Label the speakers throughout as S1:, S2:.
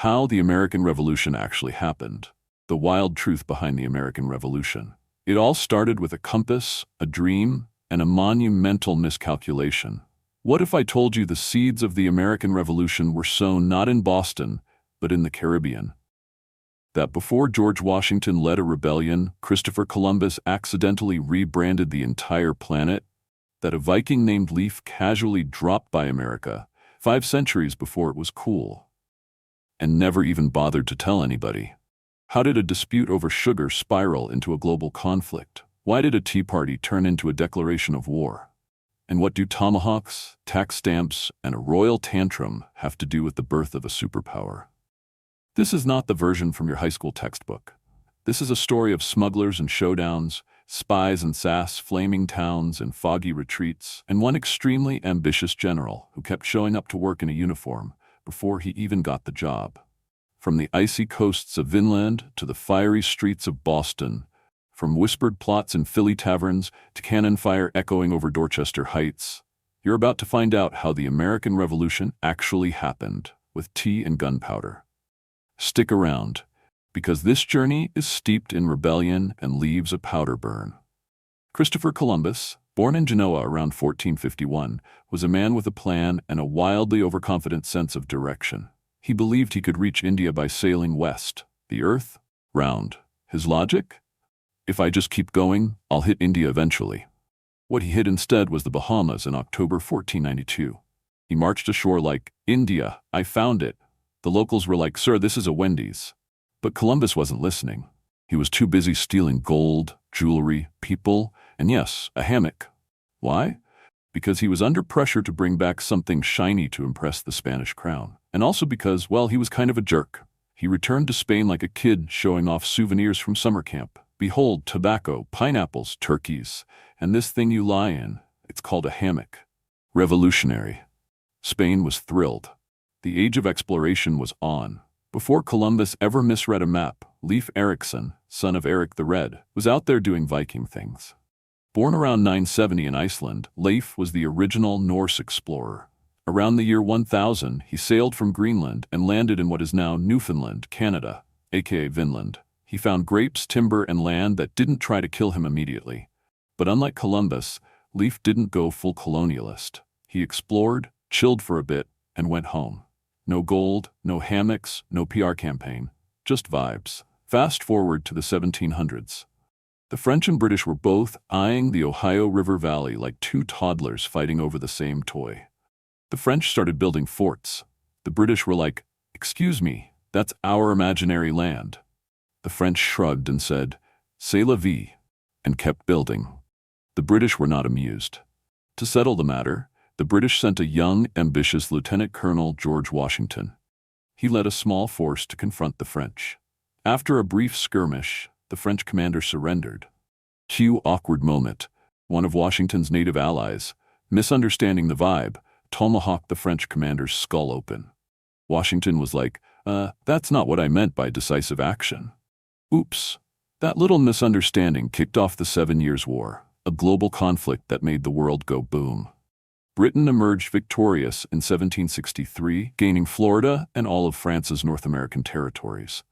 S1: How the American Revolution actually happened. The wild truth behind the American Revolution. It all started with a compass, a dream, and a monumental miscalculation. What if I told you the seeds of the American Revolution were sown not in Boston, but in the Caribbean? That before George Washington led a rebellion, Christopher Columbus accidentally rebranded the entire planet? That a Viking named Leif casually dropped by America 5 centuries before it was cool, and never even bothered to tell anybody? How did a dispute over sugar spiral into a global conflict? Why did a tea party turn into a declaration of war? And what do tomahawks, tax stamps, and a royal tantrum have to do with the birth of a superpower? This is not the version from your high school textbook. This is a story of smugglers and showdowns, spies and sass, flaming towns and foggy retreats, and one extremely ambitious general who kept showing up to work in a uniform before he even got the job. From the icy coasts of Vinland to the fiery streets of Boston, from whispered plots in Philly taverns to cannon fire echoing over Dorchester Heights, you're about to find out how the American Revolution actually happened, with tea and gunpowder. Stick around, because this journey is steeped in rebellion and leaves a powder burn. Christopher Columbus, born in Genoa around 1451, was a man with a plan and a wildly overconfident sense of direction. He believed he could reach India by sailing west, the earth round. His logic? If I just keep going, I'll hit India eventually. What he hit instead was the Bahamas in October 1492. He marched ashore like, "India, I found it." The locals were like, "Sir, this is a Wendy's." But Columbus wasn't listening. He was too busy stealing gold, jewelry, people, and yes, a hammock. Why? Because he was under pressure to bring back something shiny to impress the Spanish crown. And also because, well, he was kind of a jerk. He returned to Spain like a kid showing off souvenirs from summer camp. Behold, tobacco, pineapples, turkeys, and this thing you lie in, it's called a hammock. Revolutionary. Spain was thrilled. The age of exploration was on. Before Columbus ever misread a map, Leif Erikson, son of Eric the Red, was out there doing Viking things. Born around 970 in Iceland, Leif was the original Norse explorer. Around the year 1000, he sailed from Greenland and landed in what is now Newfoundland, Canada, aka Vinland. He found grapes, timber, and land that didn't try to kill him immediately. But unlike Columbus, Leif didn't go full colonialist. He explored, chilled for a bit, and went home. No gold, no hammocks, no PR campaign, just vibes. Fast forward to the 1700s. The French and British were both eyeing the Ohio River Valley like two toddlers fighting over the same toy. The French started building forts. The British were like, "Excuse me, that's our imaginary land." The French shrugged and said, "C'est la vie," and kept building. The British were not amused. To settle the matter, the British sent a young, ambitious Lieutenant Colonel George Washington. He led a small force to confront the French. After a brief skirmish, the French commander surrendered. Cue awkward moment. One of Washington's native allies, misunderstanding the vibe, tomahawked the French commander's skull open. Washington was like, that's not what I meant by decisive action." Oops. That little misunderstanding kicked off the 7 Years' War, a global conflict that made the world go boom. Britain emerged victorious in 1763, gaining Florida and all of France's North American territories.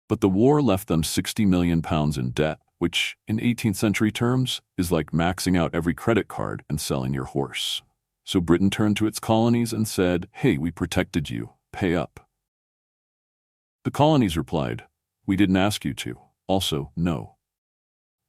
S1: But the war left them £60 million in debt, which, in 18th century terms, is like maxing out every credit card and selling your horse. So Britain turned to its colonies and said, "Hey, we protected you, pay up." The colonies replied, "We didn't ask you to. Also, no."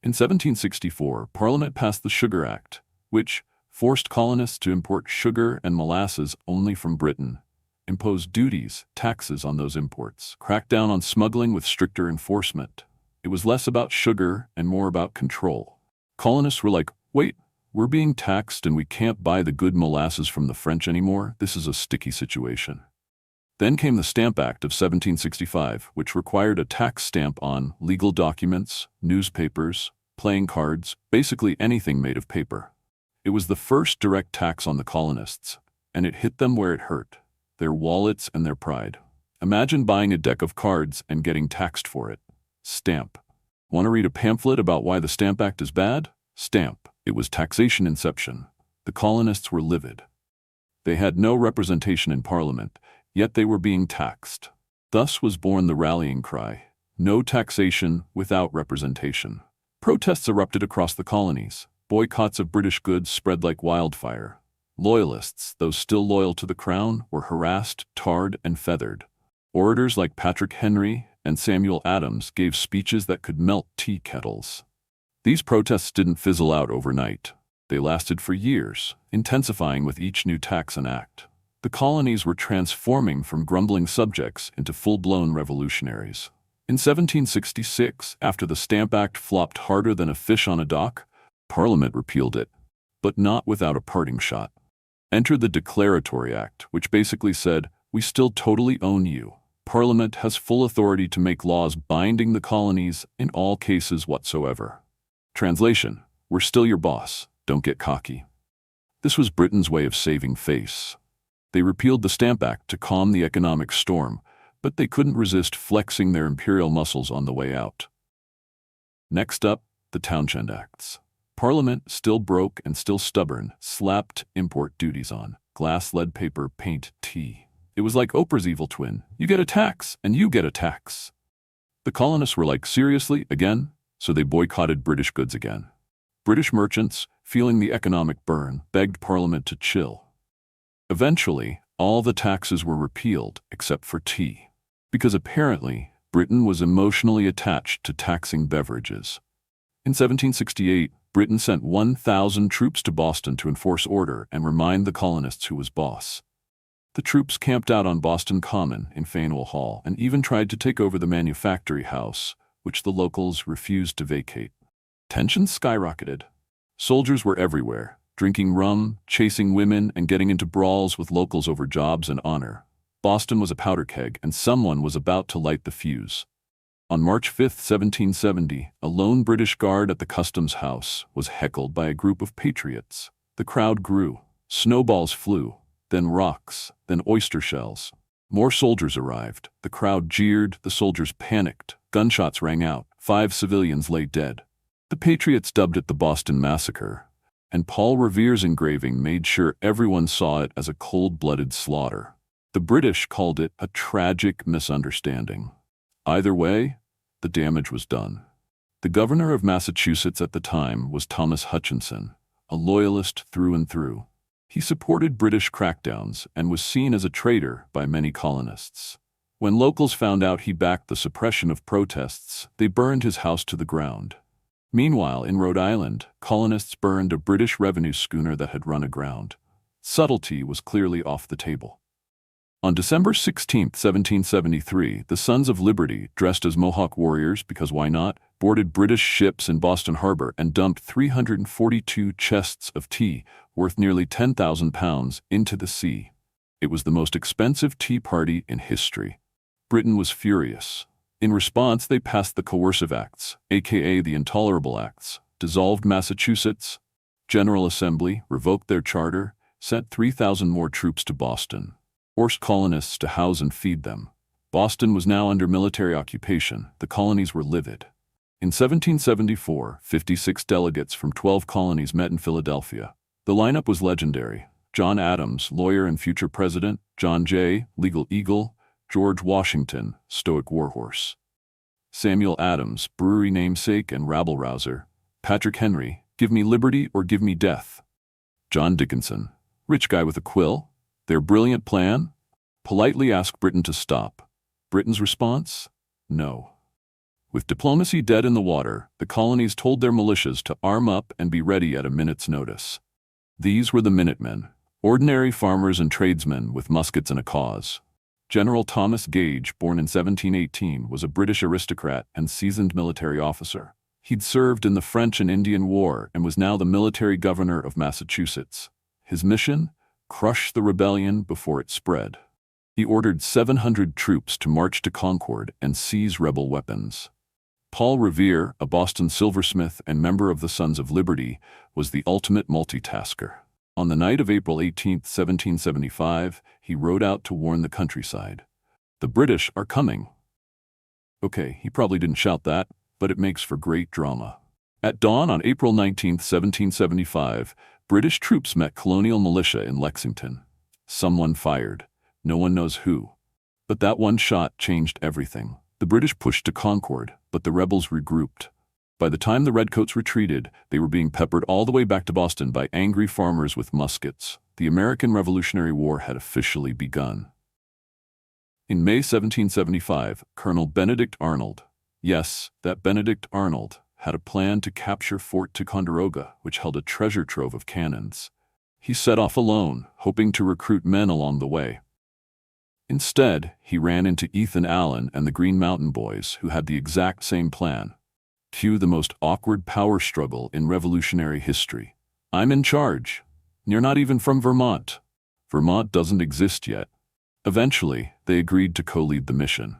S1: In 1764, Parliament passed the Sugar Act, which forced colonists to import sugar and molasses only from Britain, imposed duties, taxes on those imports, cracked down on smuggling with stricter enforcement. It was less about sugar and more about control. Colonists were like, "Wait, we're being taxed and we can't buy the good molasses from the French anymore? This is a sticky situation." Then came the Stamp Act of 1765, which required a tax stamp on legal documents, newspapers, playing cards, basically anything made of paper. It was the first direct tax on the colonists, and it hit them where it hurt, their wallets and their pride. Imagine buying a deck of cards and getting taxed for it. Stamp. Want to read a pamphlet about why the Stamp Act is bad? Stamp. It was taxation inception. The colonists were livid. They had no representation in Parliament, yet they were being taxed. Thus was born the rallying cry, "No taxation without representation." Protests erupted across the colonies. Boycotts of British goods spread like wildfire. Loyalists, those still loyal to the crown, were harassed, tarred, and feathered. Orators like Patrick Henry and Samuel Adams gave speeches that could melt tea kettles. These protests didn't fizzle out overnight. They lasted for years, intensifying with each new tax and act. The colonies were transforming from grumbling subjects into full-blown revolutionaries. In 1766, after the Stamp Act flopped harder than a fish on a dock, Parliament repealed it, but not without a parting shot. Entered the Declaratory Act, which basically said, "We still totally own you. Parliament has full authority to make laws binding the colonies in all cases whatsoever." Translation: "We're still your boss. Don't get cocky." This was Britain's way of saving face. They repealed the Stamp Act to calm the economic storm, but they couldn't resist flexing their imperial muscles on the way out. Next up, the Townshend Acts. Parliament, still broke and still stubborn, slapped import duties on glass, lead paper, paint, tea. It was like Oprah's evil twin. You get a tax, and you get a tax. The colonists were like, seriously, again? So they boycotted British goods again. British merchants, feeling the economic burn, begged Parliament to chill. Eventually, all the taxes were repealed except for tea, because apparently Britain was emotionally attached to taxing beverages. In 1768, Britain sent 1,000 troops to Boston to enforce order and remind the colonists who was boss. The troops camped out on Boston Common in Faneuil Hall and even tried to take over the Manufactory House, which the locals refused to vacate. Tensions skyrocketed. Soldiers were everywhere, drinking rum, chasing women, and getting into brawls with locals over jobs and honor. Boston was a powder keg, and someone was about to light the fuse. On March 5, 1770, a lone British guard at the Customs House was heckled by a group of patriots. The crowd grew. Snowballs flew, then rocks, then oyster shells. More soldiers arrived. The crowd jeered, the soldiers panicked. Gunshots rang out. 5 civilians lay dead. The patriots dubbed it the Boston Massacre, and Paul Revere's engraving made sure everyone saw it as a cold-blooded slaughter. The British called it a tragic misunderstanding. Either way, the damage was done. The governor of Massachusetts at the time was Thomas Hutchinson, a loyalist through and through. He supported British crackdowns and was seen as a traitor by many colonists. When locals found out he backed the suppression of protests, they burned his house to the ground. Meanwhile, in Rhode Island, colonists burned a British revenue schooner that had run aground. Subtlety was clearly off the table. On December 16, 1773, the Sons of Liberty, dressed as Mohawk warriors because why not, boarded British ships in Boston Harbor and dumped 342 chests of tea, worth nearly 10,000 pounds, into the sea. It was the most expensive tea party in history. Britain was furious. In response, they passed the Coercive Acts, aka the Intolerable Acts, dissolved Massachusetts. General Assembly revoked their charter, sent 3,000 more troops to Boston, forced colonists to house and feed them. Boston was now under military occupation. The colonies were livid. In 1774, 56 delegates from 12 colonies met in Philadelphia. The lineup was legendary. John Adams, lawyer and future president; John Jay, legal eagle; George Washington, stoic warhorse; Samuel Adams, brewery namesake and rabble-rouser; Patrick Henry, give me liberty or give me death; John Dickinson, rich guy with a quill. Their brilliant plan? Politely ask Britain to stop. Britain's response? No. With diplomacy dead in the water, the colonies told their militias to arm up and be ready at a minute's notice. These were the Minutemen, ordinary farmers and tradesmen with muskets and a cause. General Thomas Gage, born in 1718, was a British aristocrat and seasoned military officer. He'd served in the French and Indian War and was now the military governor of Massachusetts. His mission? Crush the rebellion before it spread. He ordered 700 troops to march to Concord and seize rebel weapons. Paul Revere, a Boston silversmith and member of the Sons of Liberty, was the ultimate multitasker. On the night of April 18, 1775, he rode out to warn the countryside. The British are coming. Okay, he probably didn't shout that, but it makes for great drama. At dawn on April 19, 1775, British troops met colonial militia in Lexington. Someone fired. No one knows who. But that one shot changed everything. The British pushed to Concord, but the rebels regrouped. By the time the Redcoats retreated, they were being peppered all the way back to Boston by angry farmers with muskets. The American Revolutionary War had officially begun. In May 1775, Colonel Benedict Arnold, yes, that Benedict Arnold, had a plan to capture Fort Ticonderoga, which held a treasure trove of cannons. He set off alone, hoping to recruit men along the way. Instead, he ran into Ethan Allen and the Green Mountain Boys, who had the exact same plan. Cue the most awkward power struggle in Revolutionary history. I'm in charge. You're not even from Vermont. Vermont doesn't exist yet. Eventually, they agreed to co-lead the mission.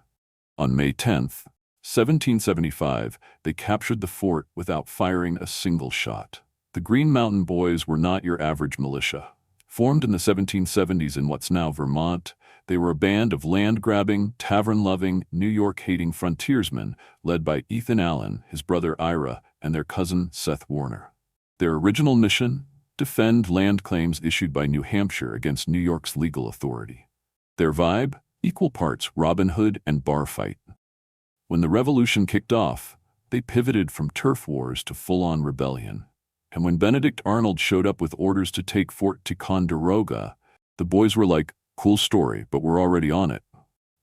S1: On May 10th, 1775, they captured the fort without firing a single shot. The Green Mountain Boys were not your average militia. Formed in the 1770s in what's now Vermont, they were a band of land-grabbing, tavern-loving, New York-hating frontiersmen led by Ethan Allen, his brother Ira, and their cousin Seth Warner. Their original mission? Defend land claims issued by New Hampshire against New York's legal authority. Their vibe? Equal parts Robin Hood and bar fight. When the revolution kicked off, they pivoted from turf wars to full-on rebellion. And when Benedict Arnold showed up with orders to take Fort Ticonderoga, the boys were like, cool story, but we're already on it.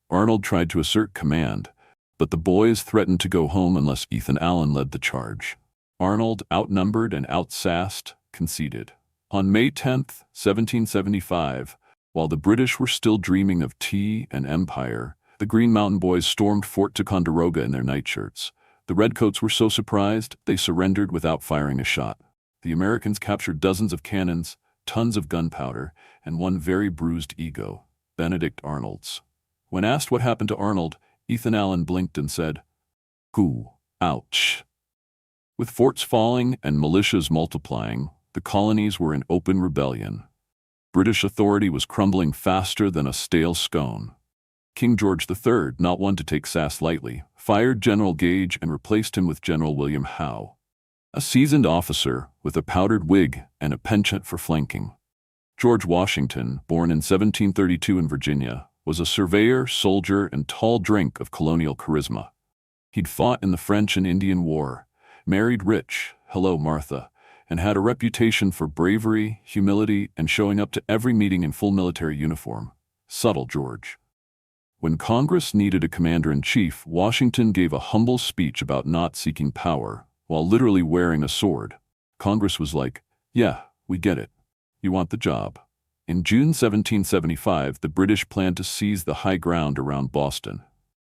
S1: Arnold tried to assert command, but the boys threatened to go home unless Ethan Allen led the charge. Arnold, outnumbered and outsassed, conceded. On May 10th, 1775, while the British were still dreaming of tea and empire, the Green Mountain Boys stormed Fort Ticonderoga in their nightshirts. The Redcoats were so surprised, they surrendered without firing a shot. The Americans captured dozens of cannons, tons of gunpowder, and one very bruised ego, Benedict Arnold's. When asked what happened to Arnold, Ethan Allen blinked and said, "Goo, ouch." With forts falling and militias multiplying, the colonies were in open rebellion. British authority was crumbling faster than a stale scone. King George III, not one to take sass lightly, fired General Gage and replaced him with General William Howe, a seasoned officer with a powdered wig and a penchant for flanking. George Washington, born in 1732 in Virginia, was a surveyor, soldier, and tall drink of colonial charisma. He'd fought in the French and Indian War, married rich, hello Martha, and had a reputation for bravery, humility, and showing up to every meeting in full military uniform. Subtle George. When Congress needed a commander-in-chief, Washington gave a humble speech about not seeking power, while literally wearing a sword. Congress was like, yeah, we get it. You want the job. In June 1775, the British planned to seize the high ground around Boston.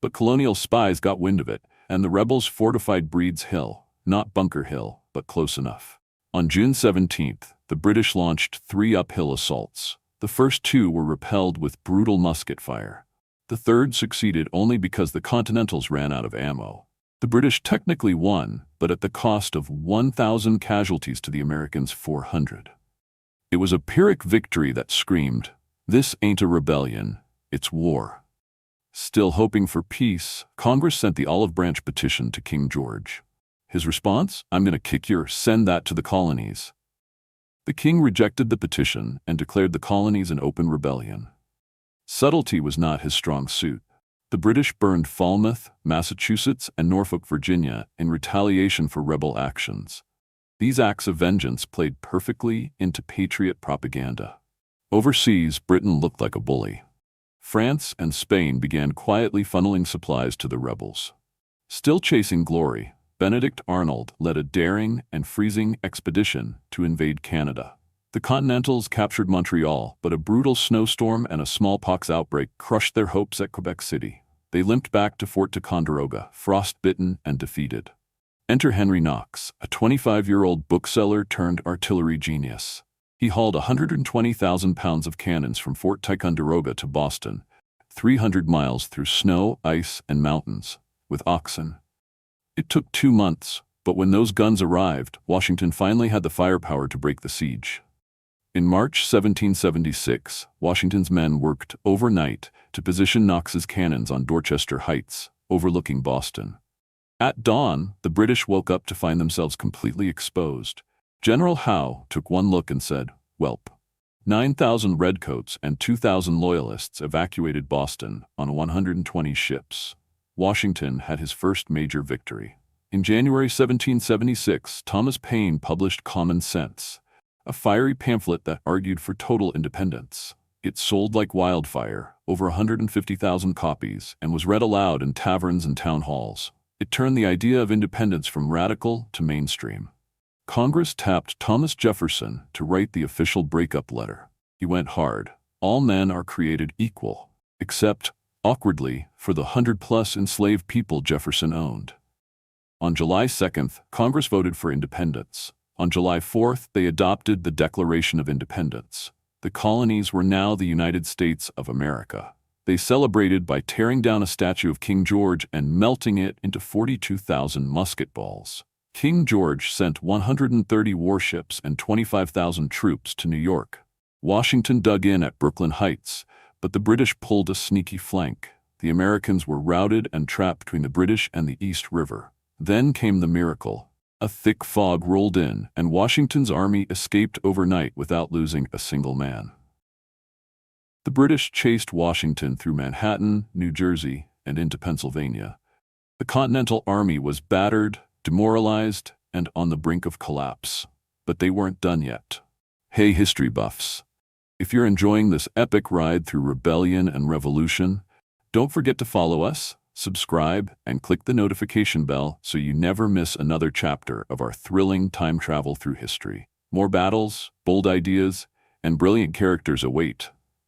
S1: But colonial spies got wind of it, and the rebels fortified Breed's Hill, not Bunker Hill, but close enough. On June 17th, the British launched 3 uphill assaults. The first 2 were repelled with brutal musket fire. The third succeeded only because the Continentals ran out of ammo. The British technically won, but at the cost of 1,000 casualties to the Americans' 400. It was a Pyrrhic victory that screamed, "This ain't a rebellion, it's war." Still hoping for peace, Congress sent the Olive Branch petition to King George. His response? "I'm gonna kick your, send that to the colonies." The king rejected the petition and declared the colonies an open rebellion. Subtlety was not his strong suit. The British burned Falmouth, Massachusetts, and Norfolk, Virginia, in retaliation for rebel actions. These acts of vengeance played perfectly into patriot propaganda. Overseas, Britain looked like a bully. France and Spain began quietly funneling supplies to the rebels. Still chasing glory, Benedict Arnold led a daring and freezing expedition to invade Canada. The Continentals captured Montreal, but a brutal snowstorm and a smallpox outbreak crushed their hopes at Quebec City. They limped back to Fort Ticonderoga, frostbitten and defeated. Enter Henry Knox, a 25-year-old bookseller turned artillery genius. He hauled 120,000 pounds of cannons from Fort Ticonderoga to Boston, 300 miles through snow, ice, and mountains, with oxen. It took 2 months, but when those guns arrived, Washington finally had the firepower to break the siege. In March 1776, Washington's men worked overnight to position Knox's cannons on Dorchester Heights, overlooking Boston. At dawn, the British woke up to find themselves completely exposed. General Howe took one look and said, "Welp, 9,000 redcoats and 2,000 loyalists evacuated Boston on 120 ships. Washington had his first major victory. In January 1776, Thomas Paine published Common Sense, a fiery pamphlet that argued for total independence. It sold like wildfire, over 150,000 copies, and was read aloud in taverns and town halls. It turned the idea of independence from radical to mainstream. Congress tapped Thomas Jefferson to write the official breakup letter. He went hard. All men are created equal, except, awkwardly, for the 100-plus enslaved people Jefferson owned. On July 2nd, Congress voted for independence. On July 4th, they adopted the Declaration of Independence. The colonies were now the United States of America. They celebrated by tearing down a statue of King George and melting it into 42,000 musket balls. King George sent 130 warships and 25,000 troops to New York. Washington dug in at Brooklyn Heights, but the British pulled a sneaky flank. The Americans were routed and trapped between the British and the East River. Then came the miracle. A thick fog rolled in, and Washington's army escaped overnight without losing a single man. The British chased Washington through Manhattan, New Jersey, and into Pennsylvania. The Continental Army was battered, demoralized, and on the brink of collapse. But they weren't done yet. Hey, history buffs. If you're enjoying this epic ride through rebellion and revolution, don't forget to follow us, subscribe, and click the notification bell so you never miss another chapter of our thrilling time travel through history. More battles, bold ideas, and brilliant characters await.